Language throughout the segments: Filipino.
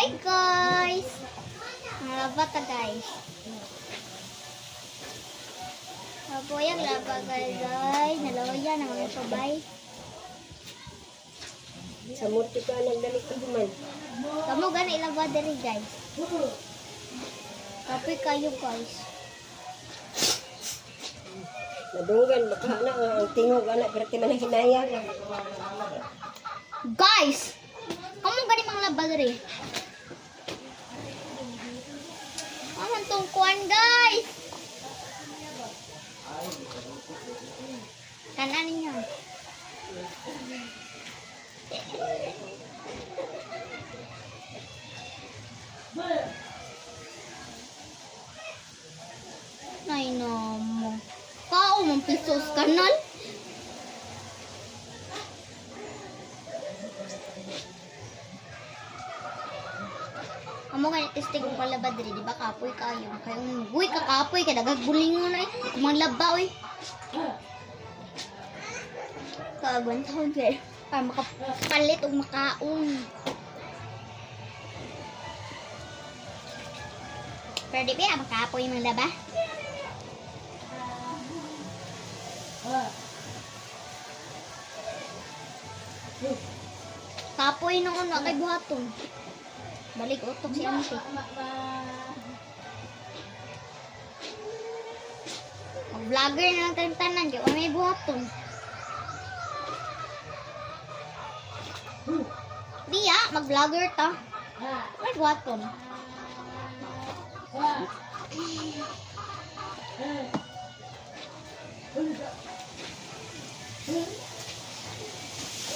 Hi guys! Mga bata guys. Apo yung laba guys. Naloya na mga sabay. Sa murti ka nagdalik ka duman. Kamu gani laba diri guys. Kapoy kayo guys. Nadunggan baka na ang tingog anak pero ti man hinaya. Guys! Kamu gani mga laba diri. Aman tong kuan guys. Kanan niyo. Nay namo. Kao mong pisos kanal. Amo nga testing ko palaba diri, di ba kapoy kayo? Kayong uy kakapoy kay dagagbulingon ay. Kumanglaba oy. Kagwan taon kay para makapalit og makaon. Pero di ba makapoy man laba? Kapoy noon na kay buhaton. Balik utok si Auntie. Mag-vlogger na lang tanan, di ba may buhaton? Diya, mag-vlogger ta. May buhaton.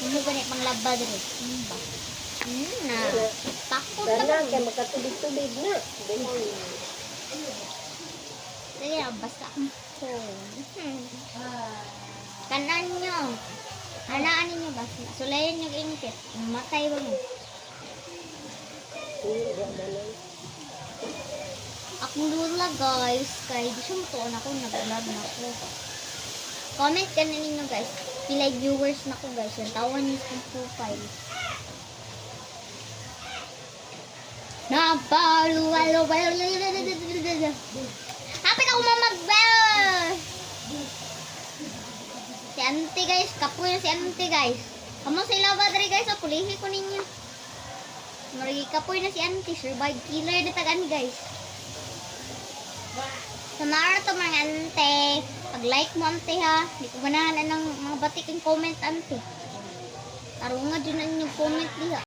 Ano ganit pang laba dito? Na. Takot Sana na. kay makatubig-tubig na. Sige, basta akong phone. Kanan nyo. Anaan ninyo ba? Sulayan nyo ingkit. Matay ba mo? Akong lula guys. Kaya di siya matuon ako. Nag-vlog na ako. Comment ka na ninyo guys. Pilay viewers na ko guys. Yung tawan niyo sa profile. Napalo, walo, walo, hapit ako mamag-bell! Si Auntie guys, kapoy na si Auntie guys. Kamu sa ilaba dali guys, pulihi ko ninyo. Marigi kapoy na si Auntie, survive killer na tagani guys. Samara to mga Auntie. Pag-like mo Auntie ha. Di ko ganahan ng mga batik yung comment Auntie. Tarungan dyan na inyong comment diha.